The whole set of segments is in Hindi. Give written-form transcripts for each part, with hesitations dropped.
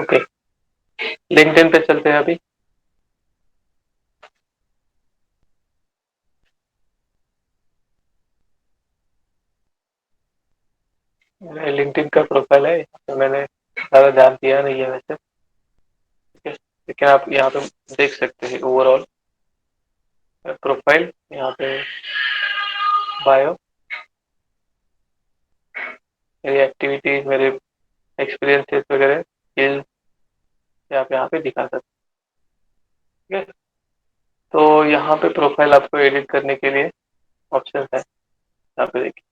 ओके, लिंक्डइन पे चलते हैं अभी। मेरा लिंक्डइन का प्रोफाइल है, तो मैंने ज़्यादा ध्यान दिया नहीं है वैसे। ठीक है, लेकिन आप यहाँ पे देख सकते हैं ओवरऑल प्रोफाइल, यहाँ पे बायो, मेरी एक्टिविटीज, मेरे एक्सपीरियंसेस वगैरह, स्किल्स यहाँ पे दिखा सकते हैं। ठीक है, तो यहाँ पे प्रोफाइल आपको एडिट करने के लिए ऑप्शन है, यहाँ पे देखिए।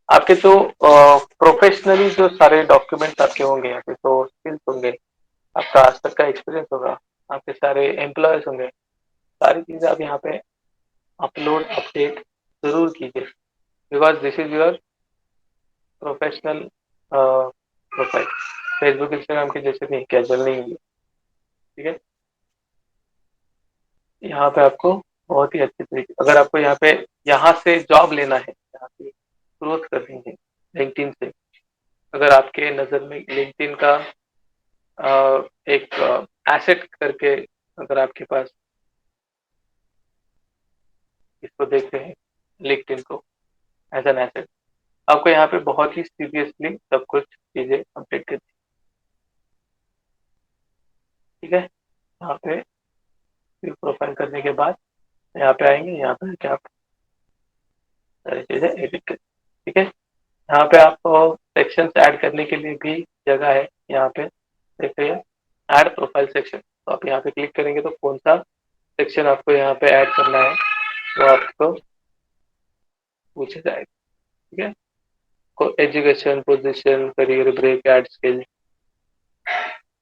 आपके जो प्रोफेशनली जो सारे डॉक्यूमेंट्स आपके होंगे, यहाँ पे तो स्किल्स होंगे, आपका आज तक का एक्सपीरियंस होगा, आपके सारे एम्प्लॉयज होंगे, सारी चीजें आप यहाँ पे अपलोड अपडेट जरूर कीजिए, because this is your professional profile. Facebook Instagram के जैसे नहीं, कैजुअल नहीं है। ठीक है, यहाँ पे आपको बहुत ही अच्छी तरीके, अगर आपको यहाँ से जॉब लेना है, यहाँ पे ग्रोथ करनी है लिंक्डइन से, अगर आपके नज़र में लिंक्डइन का एक एसेट करके, अगर आपके पास इसको देखते हैं लिंक्डइन को एज एन एसेट, आपको यहाँ पे बहुत ही सीरियसली सब कुछ चीजें अपडेट करनी। ठीक है, यहाँ पे फिर प्रोफाइल करने के बाद यहाँ पे आएंगे, यहाँ पे क्या आप सारी चीजें एडिट करें। ठीक है, यहाँ पे आपको सेक्शंस ऐड करने के लिए भी जगह है, यहाँ पे देख रहे हैं ऐड प्रोफाइल सेक्शन, तो आप यहाँ पे क्लिक करेंगे तो कौन सा सेक्शन आपको यहाँ पे ऐड करना है वो आपको पूछा जाएगा। ठीक है, education, position, career break, add skill.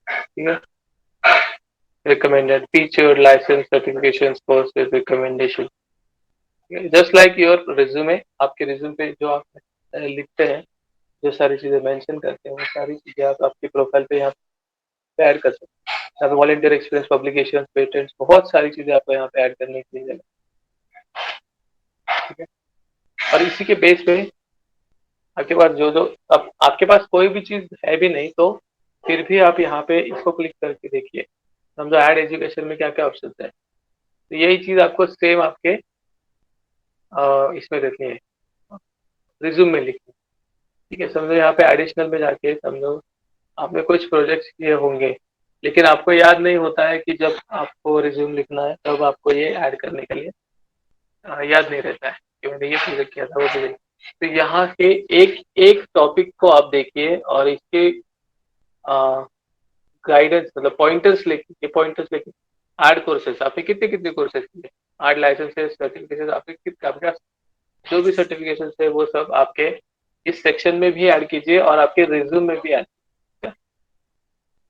ठीक है, recommended featured license certifications courses recommendation, just like your resume, आपके रिज्यूम पे जो आप लिखते हैं, जो सारी चीजें मेंशन करते हैं, वो सारी चीजें आप आपकी प्रोफाइल पे यहाँ पे ऐड कर सकते हैं। यहाँ पे वॉलंटियर एक्सपीरियंस, पब्लिकेशन, पेटेंट्स, बहुत सारी चीजें आपको यहाँ पे ऐड करने के लिए। ठीक है, और इसी के बेस पे आपके पास जो जो अब आपके पास कोई भी चीज है भी नहीं, तो फिर भी आप यहाँ पे इसको क्लिक करके देखिए, समझो ऐड एजुकेशन में क्या क्या ऑप्शन है, तो यही चीज आपको सेम आपके इसमें देखनी है, रिज्यूम में लिखनी है। ठीक है, समझो यहाँ पे एडिशनल में जाके समझो आपने कुछ प्रोजेक्ट्स किए होंगे, लेकिन आपको याद नहीं होता है कि जब आपको रिज्यूम लिखना है तब आपको ये ऐड करने के लिए याद नहीं रहता है कि मैंने ये प्रोजेक्ट किया था, वो प्रोजेक्ट। तो यहाँ के एक एक टॉपिक को आप देखिए और इसके गाइडेंस, मतलब पॉइंटर्स लेके ऐड कोर्सेस, आपने कितने कितने कोर्सेज किए, ऐड लाइसेंसेस, सर्टिफिकेशन, आपने कितने, आपके पास जो भी सर्टिफिकेशन है वो सब आपके इस सेक्शन में भी ऐड कीजिए और आपके रिज्यूम में भी ऐड।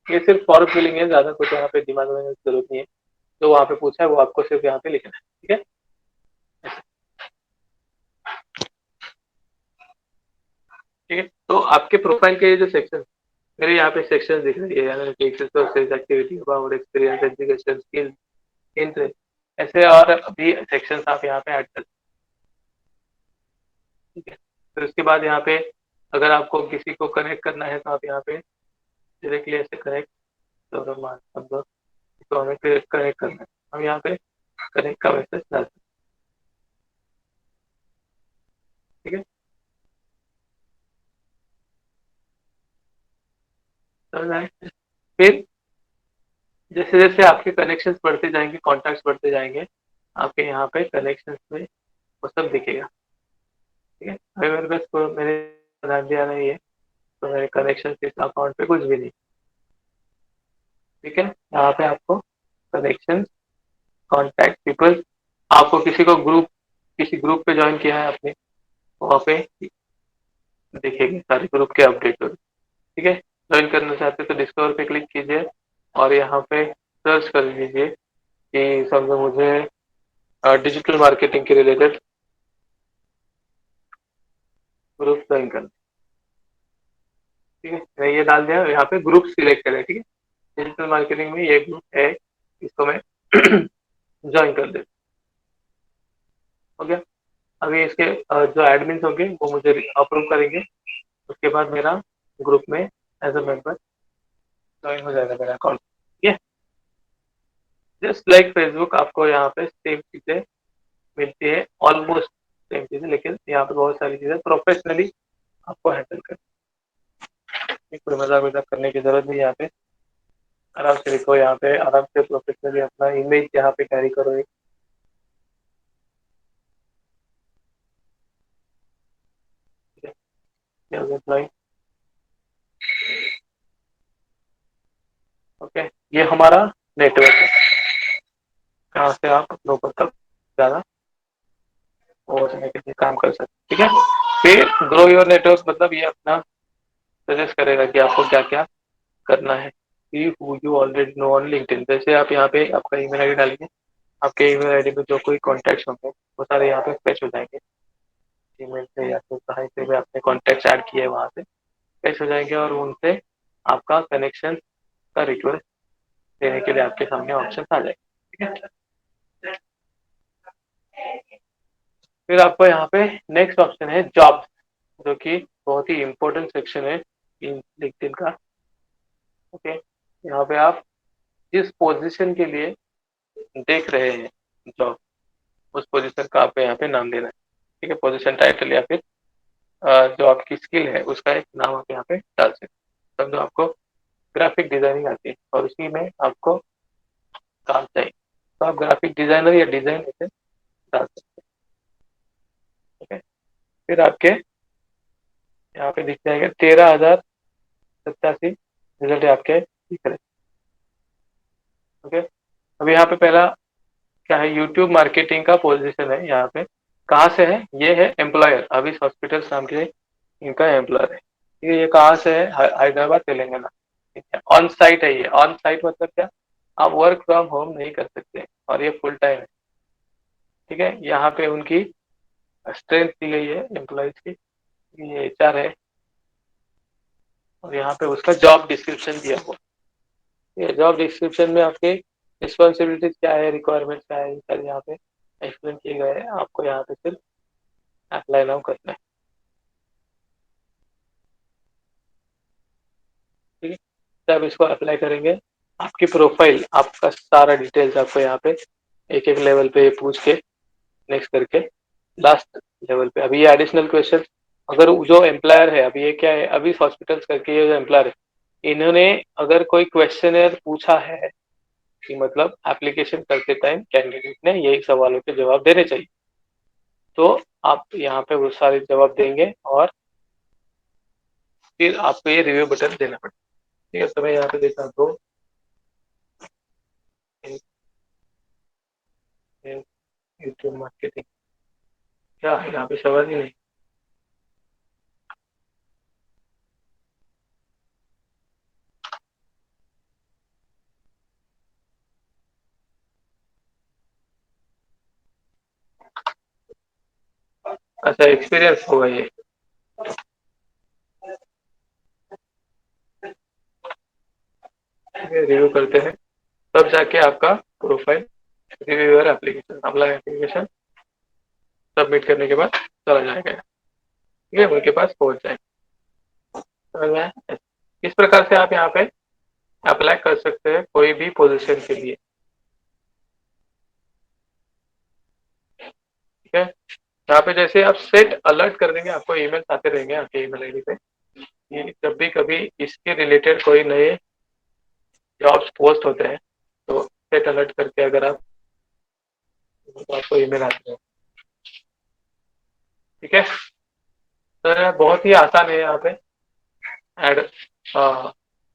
ये सिर्फ फॉर्म फिलिंग है, ज्यादा कुछ यहाँ पे दिमाग लगाने की जरूरत नहीं है, जो वहाँ पे पूछा है वो आपको सिर्फ यहाँ पे लिखना है। ठीक है, ठीक है, तो आपके प्रोफाइल के ये जो सेक्शन, मेरे यहाँ पे सेक्शन दिख रही है, analytics, resources, activity, about, experience, education, skill, interest, ऐसे और भी सेक्शन आप यहाँ पे ऐड कर। ठीक है, फिर उसके बाद यहाँ पे अगर आपको किसी को कनेक्ट करना है तो आप यहाँ पे डायरेक्टली ऐसे कनेक्ट, तो हमें कनेक्ट करना है, हम यहाँ पे कनेक्ट का मैसेज डालते हैं। ठीक है, समझ आए? फिर जैसे जैसे आपके कनेक्शंस बढ़ते जाएंगे, कॉन्टैक्ट्स बढ़ते जाएंगे, आपके यहाँ पे कनेक्शंस में वो सब दिखेगा। ठीक है, अभी मेरे पास मेरे ध्यान दिया नहीं है, तो मेरे कनेक्शन इस अकाउंट पे कुछ भी नहीं। ठीक है, यहाँ पे आपको कनेक्शन, कॉन्टैक्ट पीपल, आपको किसी ग्रुप पे ज्वाइन किया है आपने, वहाँ पे देखेंगे सारे ग्रुप के अपडेट। ठीक है, ज्वाइन करना चाहते हैं तो डिस्कवर पे क्लिक कीजिए और यहाँ पे सर्च कर लीजिए कि समझो मुझे डिजिटल मार्केटिंग के रिलेटेड ग्रुप ज्वाइन करना। ठीक है, मैं ये डाल दिया, यहाँ पे ग्रुप सिलेक्ट करें। ठीक है, डिजिटल मार्केटिंग में ये ग्रुप है, इसको मैं ज्वाइन कर देता। हो गया, अभी इसके जो एडमिन होंगे वो मुझे अप्रूव करेंगे, उसके बाद मेरा ग्रुप में एज अ मेंबर ज्वाइन हो जाएगा मेरा अकाउंट। ठीक है, जस्ट लाइक फेसबुक आपको यहाँ पे सेम चीजें मिलती है, ऑलमोस्ट सेम चीजें, लेकिन यहाँ पे बहुत सारी चीजें प्रोफेशनली आपको हैंडल करनी, कोई मजाक वजाक करने की जरूरत नहीं है यहाँ पे। आराम से लिखो यहाँ पे, आराम से प्रोफेशनली अपना इमेज यहाँ पे कैरी करो एक। एम्प्लॉय, ओके, ये हमारा नेटवर्क है, यहाँ से आप अपने ऊपर तक ज्यादा और के काम कर सकते हैं। ठीक है, फिर ग्रो योर नेटवर्क मतलब ये अपना सजेस्ट करेगा कि आपको क्या क्या करना है। See who you already know on LinkedIn, जैसे आप यहाँ पे आपका ईमेल आईडी डालेंगे, आपके ईमेल आईडी पे जो कोई कॉन्टैक्ट होंगे वो सारे यहाँ पे फेच हो जाएंगे, ईमेल से या फिर कहीं से भी आपने कॉन्टैक्ट ऐड किए वहाँ से फेच हो जाएंगे, और उनसे आपका कनेक्शन का रिक्वेस्ट देने के लिए आपके सामने ऑप्शन आ जाएगा। ठीक है, फिर आपको यहाँ पे नेक्स्ट ऑप्शन है जॉब, जो कि बहुत ही इंपॉर्टेंट सेक्शन है इन लिंक्डइन का। ओके, यहाँ पे आप जिस पोजीशन के लिए देख रहे हैं जॉब, उस पोजीशन का आपको यहाँ पे नाम देना है। ठीक है, पोजीशन टाइटल या फिर जो आपकी स्किल है उसका एक नाम आप यहाँ पे डाल सकते हैं। समझो आपको ग्राफिक डिजाइनिंग आती है और उसी में आपको काम चाहिए, तो आप ग्राफिक डिजाइनर या डिजाइन ऐसे डाल सकते हैं। ठीक है, फिर आपके यहाँ पे दिख जाएगा 13,087 रिजल्ट आपके दिख रहे हैं। ओके, अब यहाँ पे पहला क्या है, यूट्यूब मार्केटिंग का पोजीशन है यहाँ पे। कहाँ से है, ये है एम्प्लॉयर, अभी हॉस्पिटल नाम के इनका एम्प्लॉयर है। ठीक है, ये कहाँ से है, हैदराबाद तेलंगाना। ठीक है, ऑन साइट है, ये ऑन साइट मतलब क्या, आप वर्क फ्रॉम होम नहीं कर सकते और ये फुल टाइम है। ठीक है, यहाँ पे उनकी स्ट्रेंथ दी गई है एम्प्लॉयज की, ये एचआर है, और यहाँ पे उसका जॉब डिस्क्रिप्शन दिया हुआ। ये जॉब डिस्क्रिप्शन में आपके रिस्पॉन्सिबिलिटीज क्या है, रिक्वायरमेंट क्या है, सर यहाँ पे एक्सप्लेन किए गए हैं, आपको यहाँ पे सिर्फ अप्लाई नाउ करना है। ठीक है, जब इसको अप्लाई करेंगे, आपकी प्रोफाइल, आपका सारा डिटेल्स आपको यहाँ पे एक एक लेवल पे पूछ के नेक्स्ट करके लास्ट लेवल पे, अभी ये एडिशनल क्वेश्चन, अगर जो एम्प्लॉयर है, अभी ये क्या है, अभी हॉस्पिटल्स करके ये जो एम्प्लॉयर है, इन्होंने अगर कोई क्वेश्चनर पूछा है कि मतलब एप्लीकेशन करते टाइम कैंडिडेट ने यही सवालों के जवाब देने चाहिए, तो आप यहाँ पे वो सारे जवाब देंगे और फिर आपको ये रिव्यू बटन देना पड़ेगा। ठीक है, तो मैं यहाँ पे देता हूँ यूट्यूब मार्केटिंग, क्या है यहाँ पे सवाल ही नहीं। अच्छा, एक्सपीरियंस होगा ये, रिव्यू करते हैं, तब जाके आपका प्रोफाइल रिव्यूअर एप्लीकेशन, अपना एप्लीकेशन सबमिट करने के बाद चला जाएगा। ठीक है, उनके पास पहुंच जाएगा। समझ में आया? इस प्रकार से आप यहाँ पे अप्लाई कर सकते हैं कोई भी पोजीशन के लिए। ठीक है, यहाँ पे जैसे आप सेट अलर्ट कर देंगे, आपको ईमेल आते रहेंगे आपके ईमेल आईडी पे, कि जब भी कभी इसके रिलेटेड कोई नए जॉब्स पोस्ट होते हैं, तो सेट अलर्ट करके अगर आप, तो आपको ईमेल आते हैं। ठीक है, सर बहुत ही आसान है यहाँ पे एड,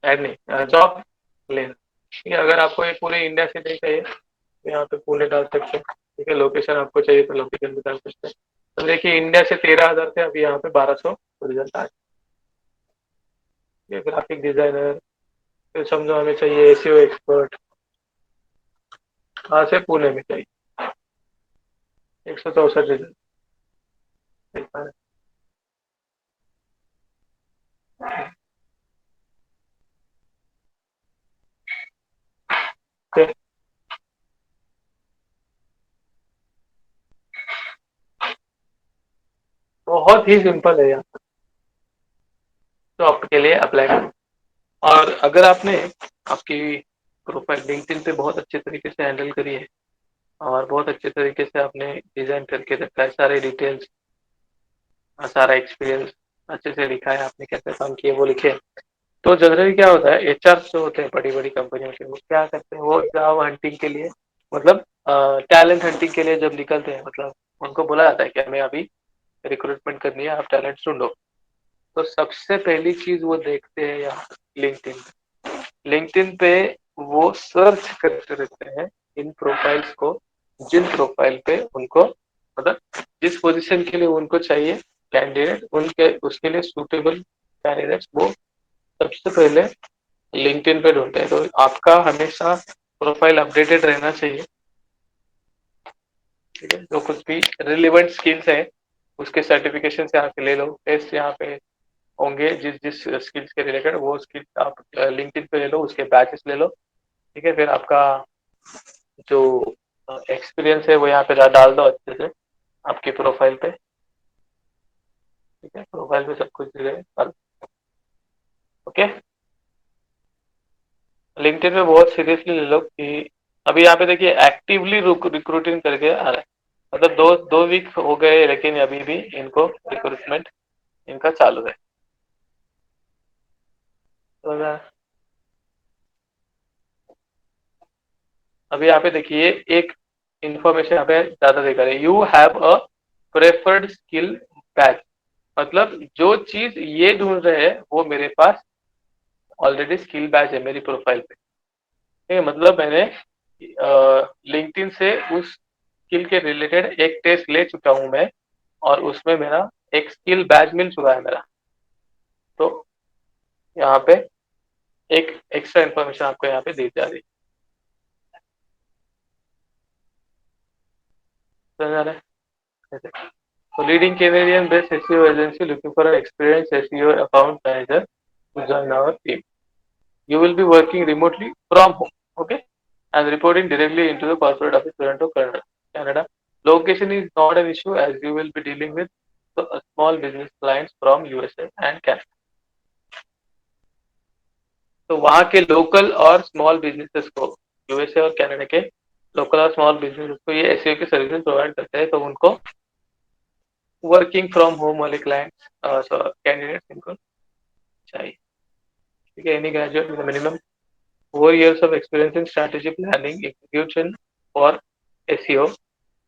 एड नहीं, जॉब लेना। ठीक है, अगर आपको ये पूरे इंडिया से नहीं चाहिए तो यहाँ पे पुणे डाल सकते हैं। ठीक है, लोकेशन आपको चाहिए तो लोकेशन भी डाल सकते हैं। तो देखिए, इंडिया से 13,000 थे, अभी यहाँ पे 1200 रिजल्ट आए। ये ग्राफिक डिजाइनर, फिर समझो हमें चाहिए एसीओ एक्सपर्ट, कहाँ से, पुणे में चाहिए, 164 रिजल्ट। बहुत ही सिंपल है यार। जॉब के लिए अप्लाई करो। और अगर आपने आपकी प्रोफाइल लिंक्डइन पे बहुत अच्छे तरीके से हैंडल करी है और बहुत अच्छे तरीके से आपने डिजाइन करके रखा है, सारे डिटेल्स, सारा एक्सपीरियंस अच्छे से लिखा है, आपने कैसे काम किए वो लिखे, तो जनरली क्या होता है, एचआर जो होते हैं बड़ी बड़ी कंपनियों के, वो क्या करते हैं, वो जॉब हंटिंग के लिए, मतलब टैलेंट हंटिंग के लिए जब निकलते हैं, मतलब उनको बोला जाता है कि हमें अभी रिक्रूटमेंट करनी है, आप टैलेंट ढूंढो। तो सबसे पहली चीज वो देखते हैं यहाँ लिंक्डइन। लिंक्डइन पे वो सर्च करते रहते हैं इन प्रोफाइल्स को, जिन प्रोफाइल पे उनको, मतलब जिस पोजीशन के लिए उनको चाहिए कैंडिडेट, उनके उसके लिए सूटेबल कैंडिडेट्स वो सबसे पहले लिंक्डइन पे ढूंढते हैं। तो आपका हमेशा प्रोफाइल अपडेटेड रहना चाहिए, ठीक है। जो कुछ भी रिलेवेंट स्किल्स है उसके सर्टिफिकेशन यहाँ पे ले लो, टेस्ट यहाँ पे होंगे जिस जिस स्किल्स के रिलेटेड, वो स्किल्स आप लिंक्डइन पे ले लो, उसके बैचेस ले लो, ठीक है। फिर आपका जो एक्सपीरियंस है वो यहाँ पे डाल दो अच्छे से आपकी प्रोफाइल पे, ठीक है। प्रोफाइल पे सब कुछ ओके। लिंक्डइन में बहुत सीरियसली ले लो कि अभी यहाँ पे देखिए एक्टिवली रिक्रूटिंग करके आ रहा है, मतलब 2 वीक हो गए लेकिन अभी भी इनको रिक्रूटमेंट इनका चालू है। तो अभी यहाँ पे देखिए एक इंफॉर्मेशन यहाँ पे ज्यादा देखा है, you have a preferred skill batch, मतलब जो चीज ये ढूंढ रहे हैं वो मेरे पास ऑलरेडी स्किल बैच है मेरी प्रोफाइल पे, ठीक है। मतलब मैंने लिंक्डइन से उस स्किल के रिलेटेड एक टेस्ट ले चुका हूं मैं, और उसमें मेरा एक स्किल बैच मिल चुका है मेरा। तो यहाँ पे एक एक्स्ट्रा इन्फॉर्मेशन आपको यहाँ पे दी जा रही है, समझ आ रहा है। So leading Canadian based SEO agency looking for an experienced SEO account manager to join our team. You will be working remotely from home, okay, and reporting directly into the corporate office Toronto, Canada. Canada. Location is not an issue as you will be dealing with small business clients from USA and Canada. तो वहाँ के लोकल और स्मॉल बिजनेसेस को, यूएसए और कनाडा के लोकल और स्मॉल बिजनेसेस को ये एसईओ की सर्विसेज प्रोवाइड करते हैं, तो उनको वर्किंग फ्रॉम होम वाले क्लाइंट्स कैंडिडेट्स इनको चाहिए, ठीक है। Any graduate with minimum 4 years of experience in strategy planning execution for SEO,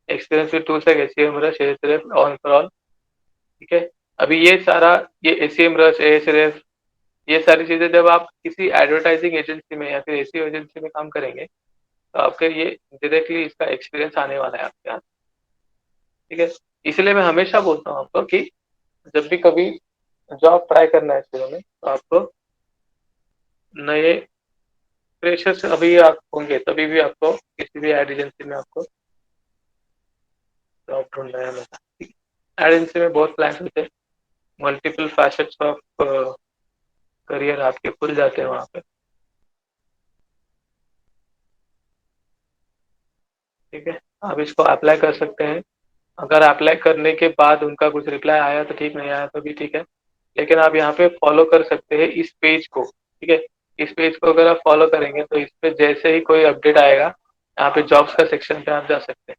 experience with tools like SEO Rush, Ahrefs, all for all, ठीक है। अभी ये सारा, ये SEM Rush, Ahrefs, ये सारी चीजें जब आप किसी एडवर्टाइजिंग एजेंसी में या फिर एसईओ एजेंसी में काम करेंगे तो आपके ये डायरेक्टली इसका एक्सपीरियंस आने वाला है आपके यहाँ, ठीक है। इसलिए मैं हमेशा बोलता हूँ आपको कि जब भी कभी जॉब ट्राई करना है शुरू में, तो आपको नए फ्रेशर्स अभी आप होंगे तभी भी आपको किसी भी एड एजेंसी में आपको जॉब ढूंढना है हमेशा, एड एजेंसी में बहुत प्लान होते हैं, मल्टीपल फैसेट्स ऑफ करियर आपके खुल जाते हैं वहाँ पे, ठीक है। आप इसको अप्लाई कर सकते हैं। अगर अप्लाई करने के बाद उनका कुछ रिप्लाई आया तो ठीक, नहीं आया तो भी ठीक है, लेकिन आप यहाँ पे फॉलो कर सकते हैं इस पेज को, ठीक है। इस पेज को अगर आप फॉलो करेंगे तो इस पे जैसे ही कोई अपडेट आएगा, यहाँ पे जॉब्स का सेक्शन पे आप जा सकते हैं।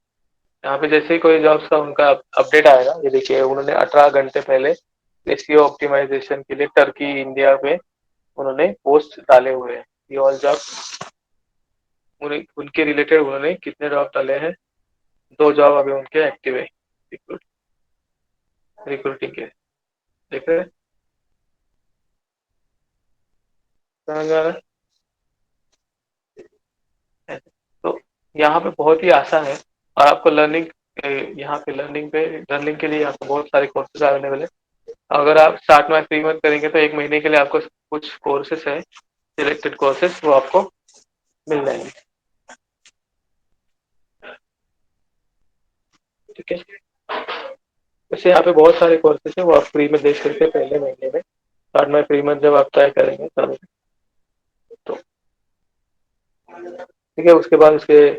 यहाँ पे जैसे ही कोई जॉब्स का उनका अपडेट आएगा, ये देखिए उन्होंने 18 घंटे पहले एसईओ ऑप्टिमाइजेशन के लिए टर्की इंडिया में उन्होंने पोस्ट डाले हुए हैं। ये ऑल जॉब उनके रिलेटेड उन्होंने कितने जॉब डाले हैं, 2 जॉब अभी उनके एक्टिव है रिक्रूटिंग के, देख रहे हैं। तो यहाँ पे बहुत ही आसान है, और आपको लर्निंग, यहाँ पे लर्निंग के लिए आपको बहुत सारे कोर्सेज अवेलेबल है। अगर आप स्टार्ट में फ्री मंथ करेंगे तो 1 महीने के लिए आपको कुछ कोर्सेज है, सिलेक्टेड कोर्सेज, वो आपको मिल जाएंगे, ठीक है। वैसे यहाँ पे बहुत सारे कोर्सेज है, वो आप फ्री में देख सकते हैं पहले महीने में, स्टार्ट में फ्री मंथ जब आप ट्राई करेंगे तब, तो ठीक है। उसके बाद उसके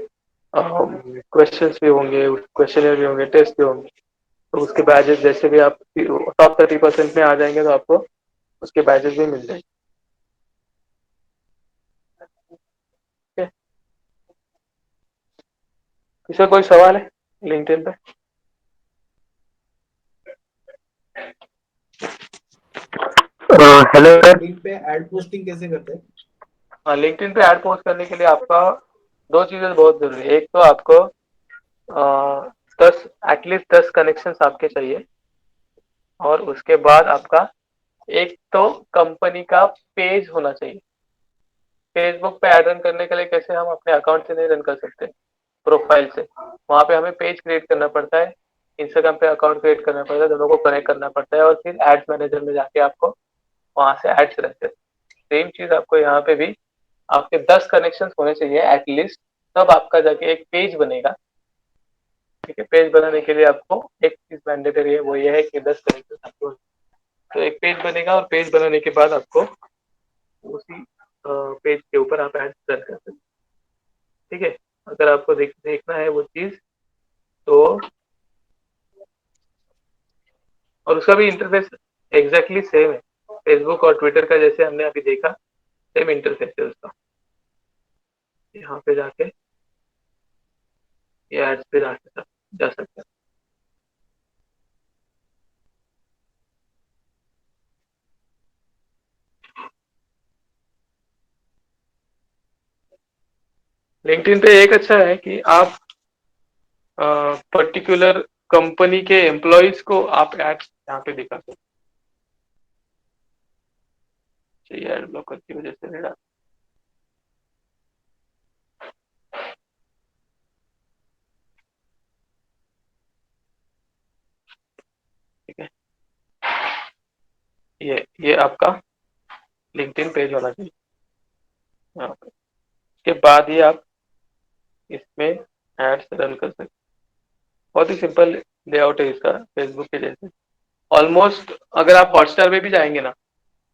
क्वेश्चंस भी होंगे, क्वेश्चन भी होंगे, टेस्ट भी होंगे, तो उसके बैजेस जैसे भी आप टॉप 30% में आ जाएंगे तो आपको उसके बैचेस भी मिल जाएंगे। ठीक है, इसका कोई सवाल है लिंक्डइन पे? Hello sir. लिंक्डइन पे एड पोस्टिंग कैसे करते हैं? हाँ, लिंक्डइन पे ऐड पोस्ट करने के लिए आपका दो चीजें बहुत जरूरी है। एक तो आपको 10 एटलीस्ट 10 कनेक्शंस आपके चाहिए, और उसके बाद आपका एक तो कंपनी का पेज होना चाहिए। फेसबुक पे ऐड रन करने के लिए कैसे हम अपने अकाउंट से नहीं रन कर सकते, प्रोफाइल से, वहां पे हमें पेज क्रिएट करना पड़ता है, इंस्टाग्राम पे अकाउंट क्रिएट करना पड़ता है, दोनों को कनेक्ट करना पड़ता है, और फिर एड्स मैनेजर में जाके आपको वहां से एड्स रहते हैं। सेम चीज आपको यहाँ पे भी आपके 10 कनेक्शन होने चाहिए एटलीस्ट, तब आपका जाके एक पेज बनेगा। ठीक है, पेज बनाने के लिए आपको एक चीज मैंडेटरी है, वो ये है कि 10 कनेक्शन आपको, तो एक पेज बनेगा, और पेज बनाने के बाद आपको उसी पेज के ऊपर आप एड रन कर सकते हैं। ठीक है, अगर आपको देखना है वो चीज तो, और उसका भी इंटरफेस एग्जैक्टली सेम है फेसबुक और ट्विटर का, जैसे हमने अभी देखा सेम इंटरफेस है उसका। यहाँ पे जाके ये एड्स पे जाके जा सकते हैं। लिंक्डइन पे एक अच्छा है कि आप पर्टिकुलर कंपनी के एम्प्लॉयज को आप एड्स यहाँ पे दिखा सकते हैं। एड ब्लॉकर की वजह से नहीं डाल। ठीक है, ये आपका लिंक्डइन पेज होना चाहिए यहाँ पे। उसके बाद ही आप इसमें एड्स रन कर सकते हैं। बहुत ही सिंपल लेआउट है इसका, फेसबुक के जैसे ऑलमोस्ट। अगर आप हॉटस्टार पे भी जाएंगे ना,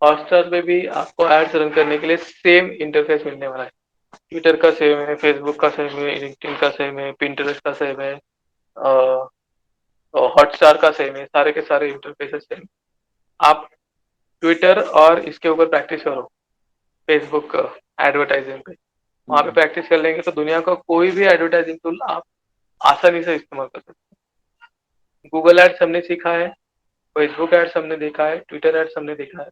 हॉटस्टार पे भी आपको एड्स रन करने के लिए सेम इंटरफेस मिलने वाला है। ट्विटर का सेम है, फेसबुक का सेम है, लिंक्डइन का सेम है, पिंटरेस्ट का सेम है, हॉटस्टार का सेम है, सारे के सारे इंटरफेसेस सेम। आप ट्विटर और इसके ऊपर प्रैक्टिस करो, फेसबुक एडवर्टाइजिंग पे, वहां पे प्रैक्टिस कर लेंगे तो दुनिया का कोई भी एडवर्टाइजिंग टूल आप आसानी से इस्तेमाल कर सकते हैं। गूगल एड्स हमने सीखा है, फेसबुक एड्स हमने देखा है, ट्विटर एड्स हमने देखा है।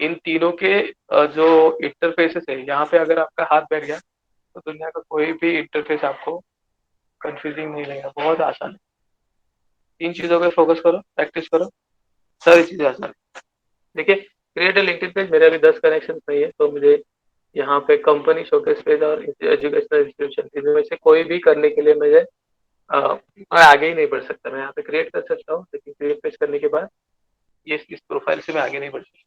इन तीनों के जो इंटरफेसेस है, यहाँ पे अगर आपका हाथ बैठ गया तो दुनिया का कोई भी इंटरफेस आपको कंफ्यूजिंग नहीं लगेगा, बहुत आसान है। तीन चीजों पे फोकस करो, प्रैक्टिस करो, सारी चीजें आसान है। देखिए, क्रिएट अ लिंक्डइन पेज, मेरे अभी 10 कनेक्शन नहीं है, तो मुझे यहाँ पे कंपनी शोकेस पेज और एजुकेशनल इंस्टीट्यूशन, इनमें से कोई भी करने के लिए मुझे मैं आगे ही नहीं बढ़ सकता। मैं यहाँ पे क्रिएट कर सकता हूँ, लेकिन क्रिएट पेज करने के बाद ये इस प्रोफाइल से मैं आगे नहीं बढ़ सकता।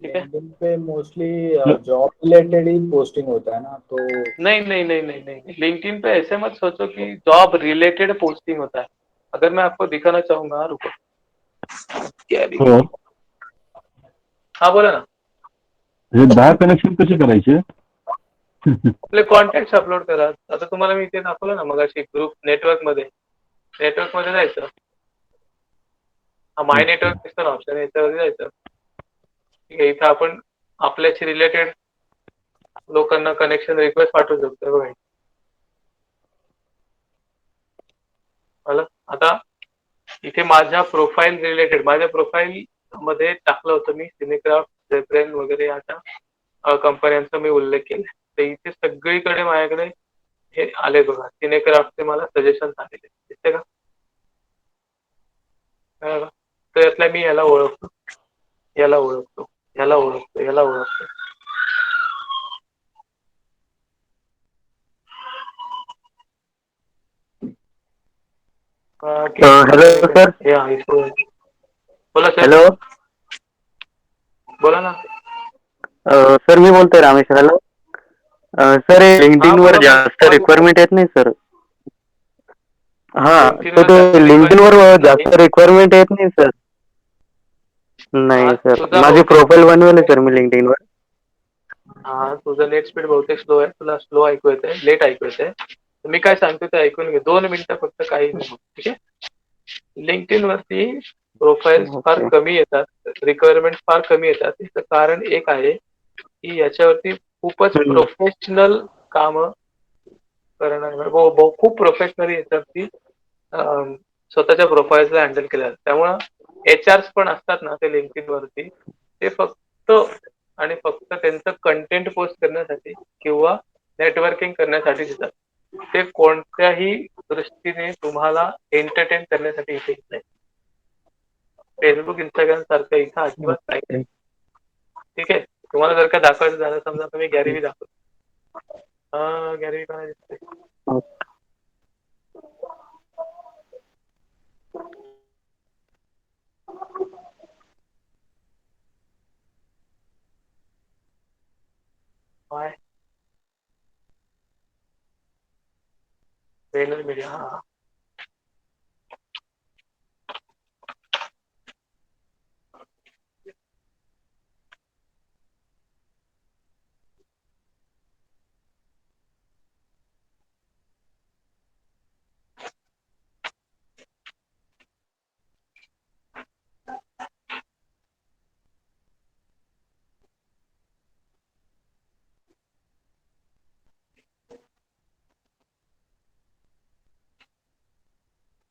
ठीक है, लिंक्डइन पे मोस्टली जॉब रिलेटेड ही पोस्टिंग होता है ना, तो नहीं नहीं नहीं नहीं नहीं, लिंक्डइन पे ऐसे मत सोचो कि जॉब रिलेटेड पोस्टिंग होता है। अगर मैं आपको दिखाना चाहूंगा, रुको, क्या हो दिखाऊं? हाँ, बोला ना। हे 10 कनेक्शन कसे करायचे? आपले कॉन्टॅक्ट अपलोड करा। आता तुम्हाला मी इथे दाखवलं ना मगाशी, ग्रुप नेटवर्क मध्ये, नेटवर्क मध्ये जायचं, हा माय अच्छा. नेटवर्क दिसतं ना ऑप्शन, याच्यावरती जायचं। ठीक आहे, इथं आपण आपल्याशी रिलेटेड लोकांना कनेक्शन रिक्वेस्ट पाठवू शकतो बघा. आलं आता, इथे माझ्या प्रोफाईल रिलेटेड, माझ्या प्रोफाईल मध्ये टाकलं होतं मी सिनेक्राफ्ट, झेब्रेन वगैरे अशा कंपन्यांचा मी उल्लेख केला, तर इथे सगळीकडे माझ्याकडे हे आले बघा, सिनेक्राफ्टचे मला सजेशन आलेले दिसते का? कळलं का? तर यातल्या मी याला ओळखतो, याला ओळखतो, याला ओळखतो, याला ओळखतो. Hello sir. बोला सर. हॅलो, बोला ना. सर मी बोलतोय रामेश. हॅलो सर, हे हा लिंक्डइन वर बोला बोला, जास्त आवाज येतोय. रिक्वायरमेंट येत नाही सर. हा, लिंक्डइन तर वर जास्त ते लिंक्डइन रिक्वायरमेंट वर येत नाही. जास्त रिक्वायरमेंट येत नाही सर. हा, नाही सर, तुझा माझी बहुतेक प्रोफाईल बनवली सर मी लिंक्डइन वर. हा, तुझं नेट स्पीड बहुतेक स्लो आहे, तुला स्लो ऐकू येते, लेट ऐकू येते. मी काय सांगतो ते ऐकून घे, 2 मिनिटं फक्त, काही नाही. ठीक आहे, लिंक्डइन वरती प्रोफाईल्स फार ओके. कमी येतात, रिक्वायरमेंट फार कमी येतात. त्याचं कारण एक आहे की याच्यावरती खूपच प्रोफेशनल कामं करणारे खूप प्रोफेशनली याच्यावरती स्वतःच्या प्रोफाईल्सला हँडल केलं जातं. त्यामुळं एचआर्स पण असतात ना ते लिंक्डइन वरती, ते फक्त आणि फक्त त्यांचं कंटेंट पोस्ट करण्यासाठी किंवा नेटवर्किंग करण्यासाठी देतात. ते कोणत्याही दृष्टीने तुम्हाला एंटरटेन करण्यासाठी इथे येत नाही. फेसबुक, इंस्टाग्राम सारखं इथं अजिबात काही नाही. ठीक आहे. तुम्हाला जर का दाखवायचं झालं, समजा तुम्ही गॅरी दाखवतो. गॅरी कोणाला दिसतंय? काय? व्हेनर मीडिया. हा.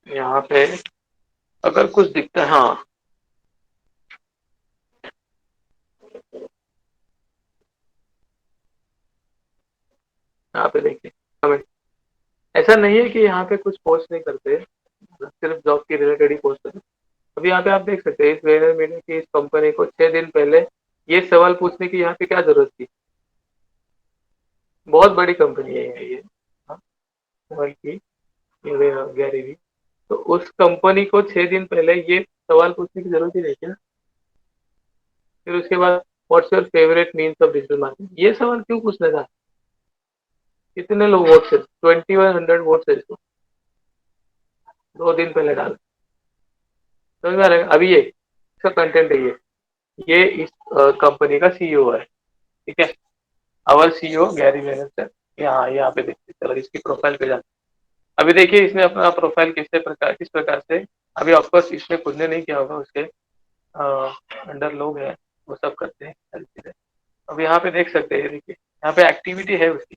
यहाँ पे अगर कुछ दिखता है, हाँ, यहाँ पे देखिए हमें ऐसा नहीं है कि यहाँ पे कुछ पोस्ट नहीं करते, सिर्फ जॉब की रिलेटेड ही पोस्ट करते। अभी यहाँ पे आप देख सकते हैं इस वेनर मीडिया की इस कंपनी को 6 दिन पहले ये सवाल पूछने की यहाँ पे क्या जरूरत थी। बहुत बड़ी कंपनी है ये, हाँ, मोबाइल की, गैरी भी। तो उस कंपनी को 6 दिन पहले ये सवाल पूछने की जरूरत ही नहीं थी ना। फिर उसके बाद what's your favourite means of digital marketing, ये सवाल क्यों पूछना था? कितने लोग वोट है? 2100 वोट है इसको, 2 दिन पहले डाल। समझ में आ रहा है? अभी ये इसका कंटेंट है, ये इस कंपनी का सीईओ है। ठीक है, अवर सीईओ गैरी वेनरचक। यहाँ पे देखते, चलो इसकी प्रोफाइल पे जाते। अभी देखिए इसने अपना प्रोफाइल किस प्रकार से, अभी ऑफकोर्स इसने खुद ने नहीं किया होगा, उसके अंडर लोग हैं, वो सब करते हैं सारी चीजें। अब यहाँ पे देख सकते हैं, देखिए यहाँ पे एक्टिविटी है उसकी।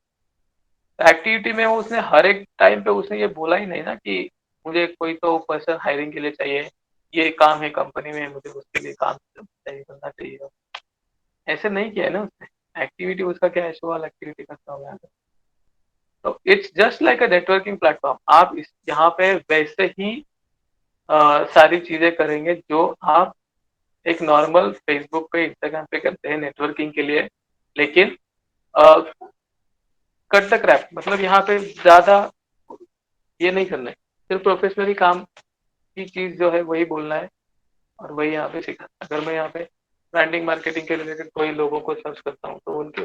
एक्टिविटी में उसने हर एक टाइम पे उसने ये बोला ही नहीं ना कि मुझे कोई तो पर्सन हायरिंग के लिए चाहिए, ये काम है कंपनी में, मुझे उसके लिए काम चाहिए, करना चाहिए। ऐसे नहीं किया है ना उसने। एक्टिविटी उसका क्या है, शो वाला एक्टिविटी करता हूँ मैं। तो it's just like a networking platform. आप इस यहाँ पे वैसे ही सारी चीजें करेंगे जो आप एक नॉर्मल फेसबुक पे, इंस्टाग्राम पे करते हैं नेटवर्किंग के लिए। लेकिन कट द क्रैप, मतलब यहाँ पे ज्यादा ये नहीं करना है, सिर्फ प्रोफेशनली काम की चीज जो है वही बोलना है और वही यहाँ पे सिखाना। अगर मैं यहाँ पे ब्रांडिंग मार्केटिंग के रिलेटेड कोई लोगों को सर्च करता हूँ तो उनकी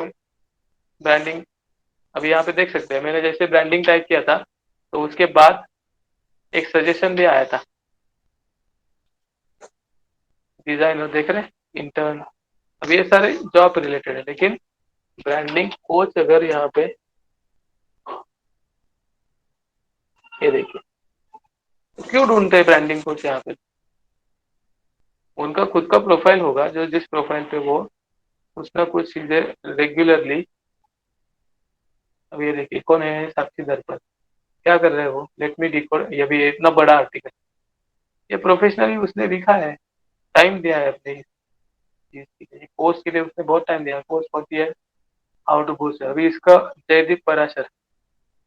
ब्रांडिंग, अभी यहाँ पे देख सकते हैं मैंने जैसे ब्रांडिंग टाइप किया था तो उसके बाद एक सजेशन भी आया था, डिजाइनर देख रहे हैं, इंटर्न। अब ये सारे जॉब रिलेटेड है, लेकिन ब्रांडिंग कोच अगर यहाँ पे, ये देखिए क्यों ढूंढते हैं ब्रांडिंग कोच यहाँ पे? उनका खुद का प्रोफाइल होगा, जो जिस प्रोफाइल पे वो कुछ ना कुछ चीजें रेगुलरली। अब ये देखिए कौन है, साक्षी दर्पण, क्या कर रहे हैं वो, लेट मी डिकोड। ये भी इतना बड़ा आर्टिकल, ये प्रोफेशनली उसने लिखा है, टाइम दिया है अपने चीज के लिए, पोस्ट के लिए उसने बहुत टाइम दिया। पोस्ट होती है हाउ टू बूस्ट। अभी इसका जयदीप पराशर,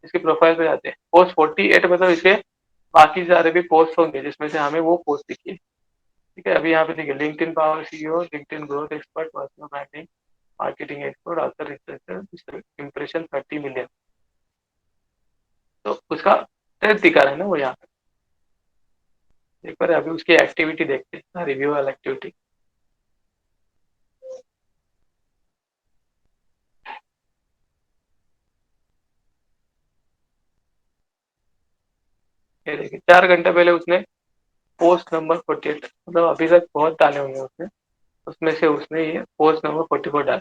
इसके प्रोफाइल पे जाते हैं, पोस्ट 48, मतलब इसके बाकी सारे भी पोस्ट होंगे जिसमें से हमें वो पोस्ट दिखी है। ठीक है, अभी यहाँ पे देखिए LinkedIn power CEO, LinkedIn growth expert, personal branding marketing expert, author, researcher, impression 30 million. तो उसका टेस्ट दिखा रहा है ना वो यहाँ पे। एक बार अभी उसकी एक्टिविटी देखते हैं, रिव्यू वाला एक्टिविटी। ये देखिए 4 घंटे पहले उसने पोस्ट नंबर 48, मतलब अभी तक बहुत डाले होंगे उसने, उसमें से उसने ये पोस्ट नंबर 44 डाल,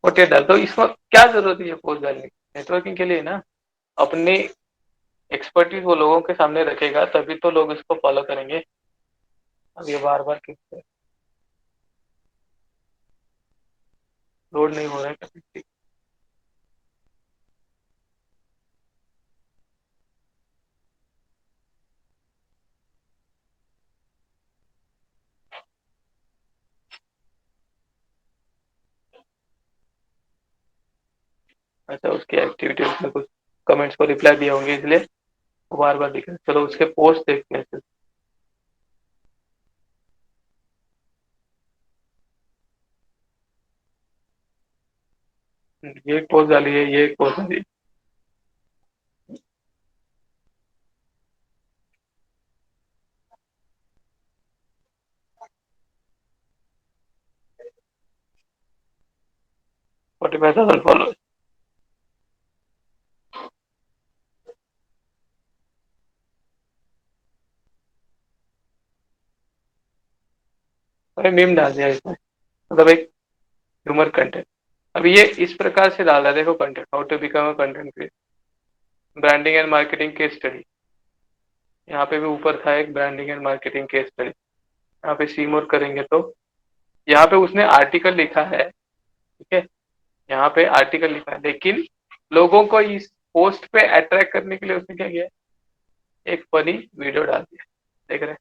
48 डाल। तो इसमें क्या जरूरत है ये पोस्ट डालने की? नेटवर्किंग के लिए ना। अपनी एक्सपर्टीज वो लोगों के सामने रखेगा तभी तो लोग इसको फॉलो करेंगे। अब ये बार बार क्यों लोड नहीं हो रहा है कभी? अच्छा, उसकी एक्टिविटी उसने कुछ कमेंट्स को रिप्लाई दिए होंगे इसलिए वो बार बार दिख रहा है। चलो उसके पोस्ट देखते हैं। ये एक पोस्ट डाली है, ये एक पोस्ट डाली है। Forty five thousand followers. अरे मीम डाल दिया इसमें, मतलब एक ह्यूमर कंटेंट। अब ये इस प्रकार से डाल रहा है, देखो content, how to become a content creator, branding and marketing case study. यहाँ पे भी ऊपर था एक branding and marketing case study. यहाँ पे सी मोर करेंगे तो यहाँ पे उसने आर्टिकल लिखा है, ठीक है, यहाँ पे आर्टिकल लिखा है, लेकिन लोगों को इस पोस्ट पे अट्रैक्ट करने के लिए उसने क्या किया, एक फनी वीडियो डाल दिया। देख रहे हैं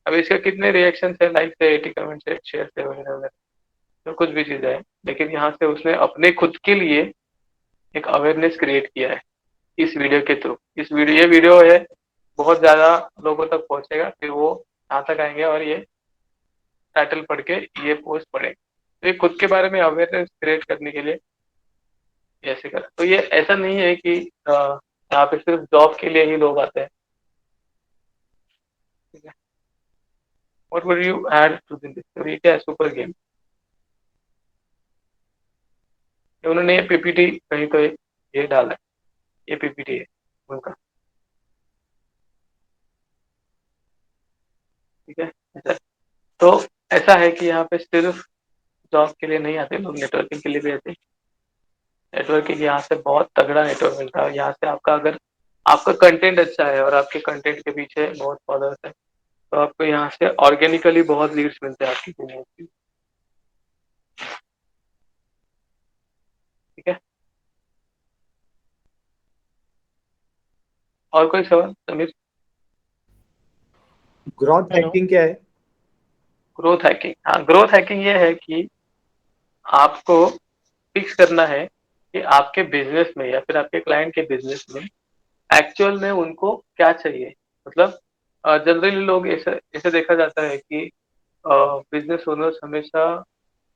अब इसके कितने रिएक्शन है, लाइक है, 80 कमेंट्स है, शेयर है, वगैरह वगैरह, तो कुछ भी चीजें है। लेकिन यहाँ से उसने अपने खुद के लिए एक अवेयरनेस क्रिएट किया है इस वीडियो के थ्रू। ये वीडियो है, बहुत ज्यादा लोगों तक पहुंचेगा, फिर वो यहाँ तक आएंगे और ये टाइटल पढ़ के ये पोस्ट पढ़ेंगे। तो ये खुद के बारे में अवेयरनेस क्रिएट करने के लिए ऐसे कर। तो ये ऐसा नहीं है कि यहाँ पे सिर्फ जॉब के लिए ही लोग आते हैं, ठीक है। What would you add to this? तो ये क्या है, सुपर गेम। उन्होंने ये पीपीटी कहीं तो ये डाला है, ये पीपीटी है उनका, ठीक है। ऐसा तो ऐसा है कि यहाँ पे सिर्फ जॉब के लिए नहीं आते लोग, नेटवर्किंग के लिए भी आते हैं। नेटवर्किंग यहाँ से बहुत तगड़ा नेटवर्क मिलता है। यहाँ से आपका अगर आपका कंटेंट अच्छा है और आपके कंटेंट के पीछे बहुत फॉलोअर्स है, तो आपको यहाँ से ऑर्गेनिकली बहुत लीड्स मिलते हैं आपकी बिजनेस की, ठीक है। और कोई सवाल समीर? ग्रोथ हैकिंग क्या है? ग्रोथ हैकिंग, हाँ, ग्रोथ हैकिंग ये है कि आपको फिक्स करना है कि आपके बिजनेस में या फिर आपके क्लाइंट के बिजनेस में एक्चुअल में उनको क्या चाहिए। मतलब जनरली लोग ऐसे ऐसे देखा जाता है कि बिजनेस ओनर्स हमेशा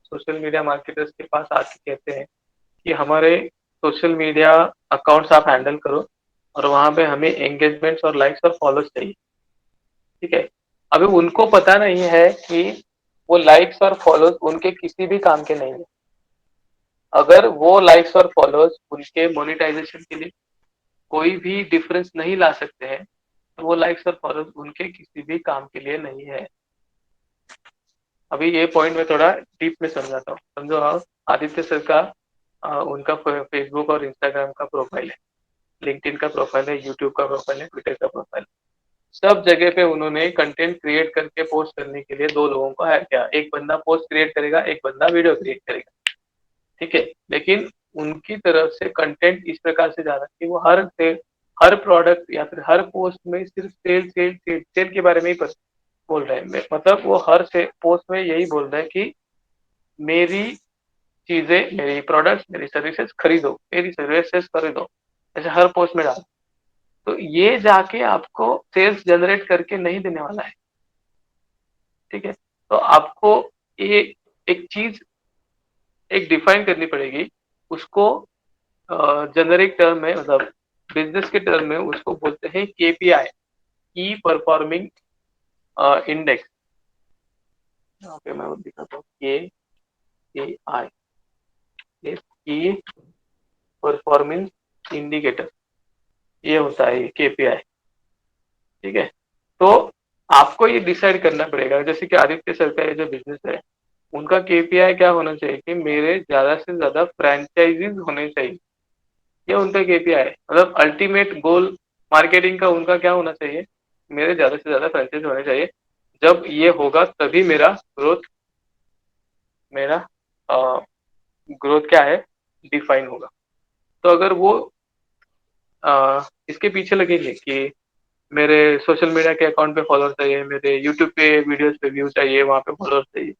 सोशल मीडिया मार्केटर्स के पास आके कहते हैं कि हमारे सोशल मीडिया अकाउंट्स आप हैंडल करो और वहां पे हमें एंगेजमेंट्स और लाइक्स और फॉलोज चाहिए, ठीक है। अभी उनको पता नहीं है कि वो लाइक्स और फॉलोज उनके किसी भी काम के नहीं है। अगर वो लाइक्स और फॉलोज उनके मोनेटाइजेशन के लिए कोई भी डिफरेंस नहीं ला सकते हैं, तो वो लाइक्स और फॉलोज उनके किसी भी काम के लिए नहीं है। अभी ये पॉइंट में थोड़ा डीप में समझाता हूँ, समझो। आप आदित्य सर का उनका फेसबुक और इंस्टाग्राम का प्रोफाइल है, लिंक्डइन का प्रोफाइल है, यूट्यूब का प्रोफाइल है, ट्विटर का प्रोफाइल है। सब जगह पे उन्होंने कंटेंट क्रिएट करके पोस्ट करने के लिए दो लोगों को हायर किया। एक बंदा पोस्ट क्रिएट करेगा, एक बंदा वीडियो क्रिएट करेगा, ठीक है। लेकिन उनकी तरफ से कंटेंट इस प्रकार से जा रहा है कि वो हर प्रोडक्ट या फिर हर पोस्ट में सिर्फ सेल सेल सेल सेल के बारे में ही बोल रहे हैं। मतलब वो हर से पोस्ट में यही बोल रहे हैं कि मेरी चीजें, मेरी प्रोडक्ट्स, मेरी सर्विसेज खरीदो, मेरी सर्विसेज खरीदो, ऐसे हर पोस्ट में डाल। तो ये जाके आपको सेल्स जनरेट करके नहीं देने वाला है, ठीक है। तो आपको ये एक चीज एक डिफाइन करनी पड़ेगी, उसको जेनरिक टर्म में, मतलब बिजनेस के टर्म में उसको बोलते हैं केपीआई, की परफॉर्मिंग इंडेक्स। यहाँ पे मैं दिखाता हूँ, के आई, की परफॉर्मेंस इंडिकेटर, ये होता है केपीआई, ठीक है। तो आपको ये डिसाइड करना पड़ेगा, जैसे कि आदित्य सर का ये जो बिजनेस है, उनका केपीआई क्या होना चाहिए कि मेरे ज्यादा से ज्यादा फ्रेंचाइजीज होने चाहिए। ये उनका केपीआई है, मतलब अल्टीमेट गोल मार्केटिंग का उनका क्या होना चाहिए, मेरे ज्यादा से ज्यादा फ्रेंचाइज होने चाहिए, जब ये होगा तभी मेरा मेरा ग्रोथ क्या है, डिफाइन होगा। तो अगर वो इसके पीछे लगेंगे कि मेरे सोशल मीडिया के अकाउंट पे फॉलोअर चाहिए, मेरे यूट्यूब पे वीडियोस पे व्यू चाहिए, वहां पे फॉलोअर चाहिए,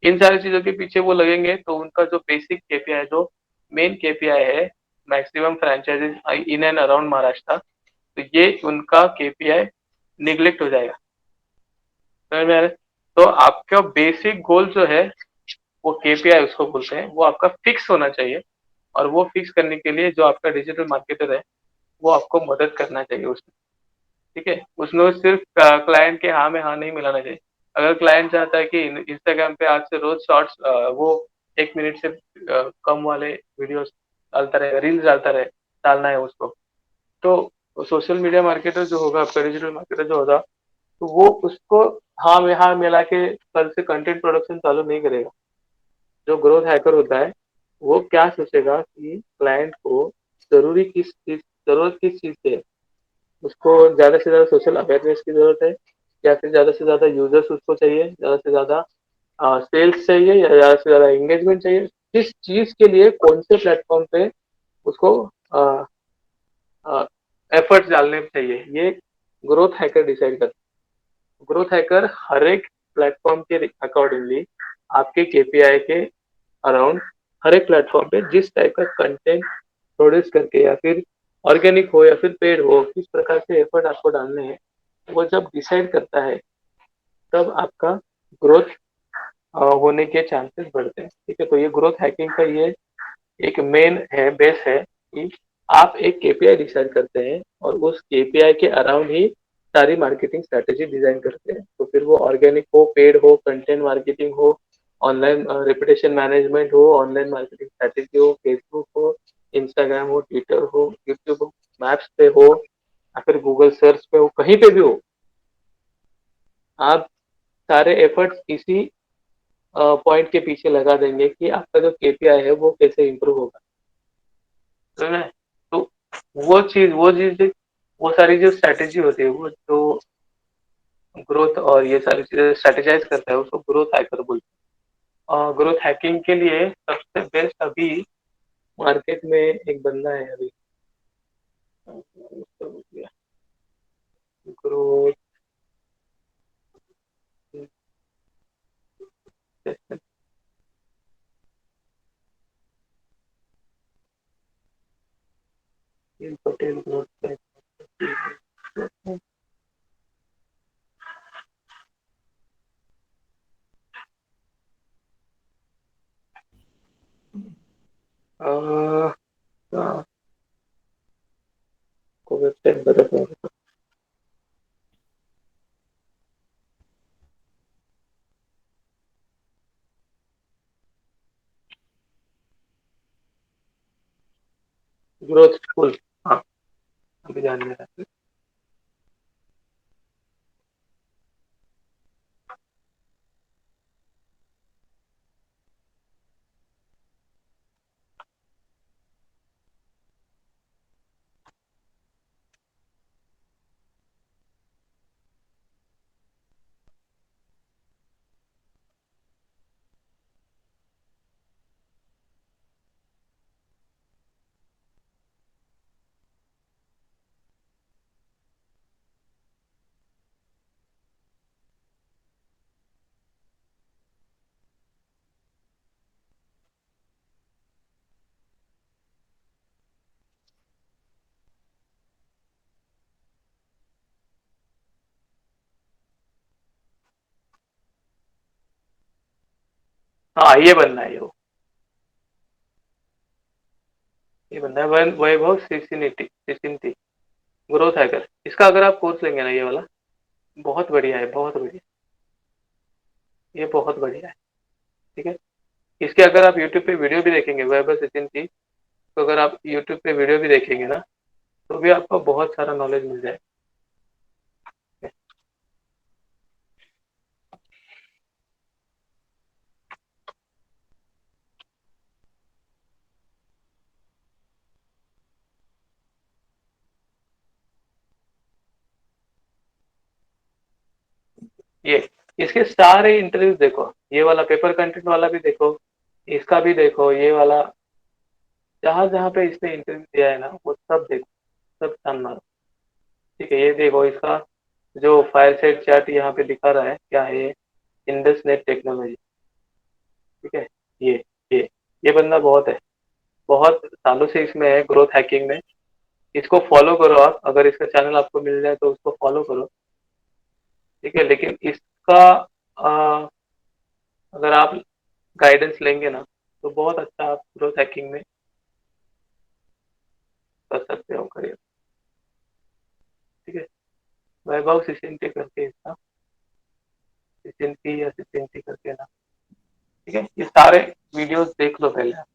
इन सारी चीजों के पीछे वो लगेंगे, तो उनका जो बेसिक केपीआई, जो मेन केपीआई है, maximum franchises in and around Maharashtra, तो ये उनका केपीआई निगलेक्ट हो जाएगा। समझ में आ रहा है? तो आपका बेसिक गोल जो है, वो केपीआई उसको बोलते हैं, वो आपका फिक्स होना चाहिए। और वो फिक्स करने के लिए जो आपका डिजिटल मार्केटर है, वो आपको मदद करना चाहिए उसमें। ठीक है, उसमें सिर्फ क्लाइंट के हाँ में हाँ नहीं मिलाना चाहिए। अगर क्लाइंट चाहता है कि इंस्टाग्राम पे आज से रोज शॉर्ट्स, वो 1 मिनट से कम वाले वीडियोस डालता रहेगा, रील्स डालता रहे, डालना है उसको, तो सोशल मीडिया मार्केटर जो होगा, आपका डिजिटल मार्केटर जो होगा, तो वो उसको हाँ में हाँ मिला के कल से कंटेंट प्रोडक्शन चालू नहीं करेगा। जो ग्रोथ हैकर होता है, वो क्या सोचेगा कि क्लाइंट को जरूरत किस चीज से है, उसको ज्यादा से ज्यादा सोशल अवेयरनेस की जरूरत है, या फिर ज्यादा से ज्यादा यूजर्स उसको चाहिए, ज्यादा से ज्यादा सेल्स चाहिए, या ज्यादा से ज्यादा एंगेजमेंट चाहिए, किस चीज के लिए कौन से प्लेटफॉर्म पे उसको एफर्ट्स डालने चाहिए, ये ग्रोथ हैकर डिसाइड करता है। ग्रोथ हैकर हर एक प्लेटफॉर्म के अकॉर्डिंगली आपके केपीआई के अराउंड, हर एक प्लेटफॉर्म पे जिस टाइप का कंटेंट प्रोड्यूस करके, या फिर ऑर्गेनिक हो या फिर पेड हो, किस प्रकार से एफर्ट आपको डालने हैं, वो जब डिसाइड करता है, तब आपका ग्रोथ होने के चांसेस बढ़ते हैं। ठीक है, तो ये ग्रोथ हैकिंग का ये एक मेन है, बेस है कि आप एक केपीआई डिसाइड करते हैं, और उस केपीआई के अराउंड ही सारी मार्केटिंग स्ट्रेटेजी डिजाइन करते हैं। तो फिर वो ऑर्गेनिक हो, पेड हो, कंटेंट मार्केटिंग हो, ऑनलाइन रेपुटेशन मैनेजमेंट हो, ऑनलाइन मार्केटिंग स्ट्रेटेजी हो, फेसबुक हो, इंस्टाग्राम हो, ट्विटर हो, यूट्यूब हो, मैप्स पे हो, या फिर गूगल सर्च पे हो, कहीं पे भी हो, आप सारे एफर्ट्स इसी पॉइंट के पीछे लगा देंगे कि आपका जो केपीआई है वो कैसे इंप्रूव होगा। समझ में? तो वो चीज वो सारी जो स्ट्रेटेजी होती है, वो जो ग्रोथ और ये सारी चीजें स्ट्रेटेजाइज करता है, उसको ग्रोथ हैकर बोलते हैं। और ग्रोथ हैकिंग के लिए सबसे बेस्ट अभी मार्केट में एक बंदा है अभी, ग्रोथ पटेल, ग्रोथ को वेबसाइट बता, ग्रोथ स्कूल, हाँ, अभी ध्यान में रहा है। हाँ, ये बनना है, ये बनना है वैभव सिसिनिटी ग्रोथ हैकर। इसका अगर आप कोर्स लेंगे ना, ये वाला बहुत बढ़िया है, बहुत बढ़िया, ये बहुत बढ़िया है। ठीक है, इसके अगर आप यूट्यूब पे वीडियो भी देखेंगे, वैभव सिसिनिटी, तो अगर आप यूट्यूब पे वीडियो भी देखेंगे ना, तो भी आपको बहुत सारा नॉलेज मिल जाएगा। ये इसके सारे इंटरव्यूज देखो, ये वाला पेपर कंटेंट वाला भी देखो, इसका भी देखो, ये वाला जहां जहां पे इसने इंटरव्यू दिया है ना वो सब देखो, सब छान मारो। ठीक है, ये देखो इसका जो फायर सेट चैट यहाँ पे दिखा रहा है क्या है, इंडस नेट टेक्नोलॉजी। ठीक है, ये ये ये बंदा बहुत है, बहुत सालों से इसमें है ग्रोथ हैकिंग में। इसको फॉलो करो आप, अगर इसका चैनल आपको मिल जाए तो उसको फॉलो करो। ठीक है, लेकिन इसका आ, अगर आप गाइडेंस लेंगे ना तो बहुत अच्छा आप ग्रोथ हैकिंग में कर सकते हो करियर। ठीक है, वैभव सिसिंटी करके इसका, सिसिंटी या सिसिंटी करके ना। ठीक है, ये सारे वीडियोस देख लो पहले आप।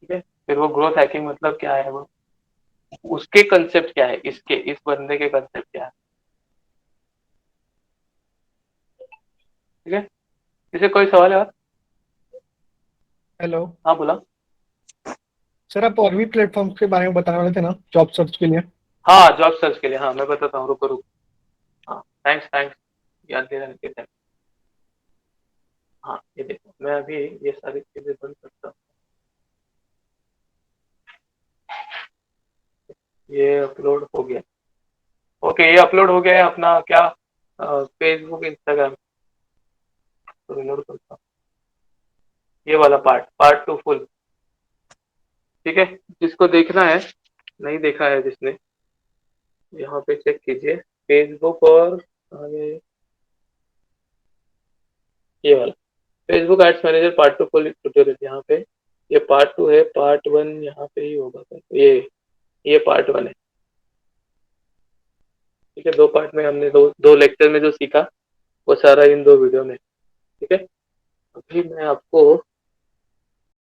ठीक है, फिर वो ग्रोथ हैकिंग मतलब क्या है, वो उसके कंसेप्ट क्या है, इसके इस बंदे के कंसेप्ट क्या है। ठीक है, इसे कोई सवाल है और? हेलो हाँ बोला। सर, आप और भी प्लेटफॉर्म के बारे में बताने वाले थे ना जॉब सर्च के लिए? हाँ, जॉब सर्च के लिए, हाँ मैं बताता हूँ, रुको रुको। हाँ, थैंक्स थैंक्स, याद दिलाने के लिए। हाँ, ये देखो मैं अभी ये सारी चीजें बंद करता हूँ। ये अपलोड हो गया। ओके, ये अपलोड हो गया है अपना क्या, फेसबुक इंस्टाग्राम। तो रिलोड करता हूँ, ये वाला पार्ट 2 फुल। ठीक है, जिसको देखना है, नहीं देखा है जिसने, यहाँ पे चेक कीजिए फेसबुक और आगे ये वाला Facebook ads manager part 2 full tutorial. यहाँ पे ये पार्ट 2 है, पार्ट 1 यहाँ पे ही होगा। ये पार्ट 1 है। ठीक है, दो पार्ट में हमने दो दो लेक्चर में जो सीखा वो सारा इन दो वीडियो में। ठीक है, अभी मैं आपको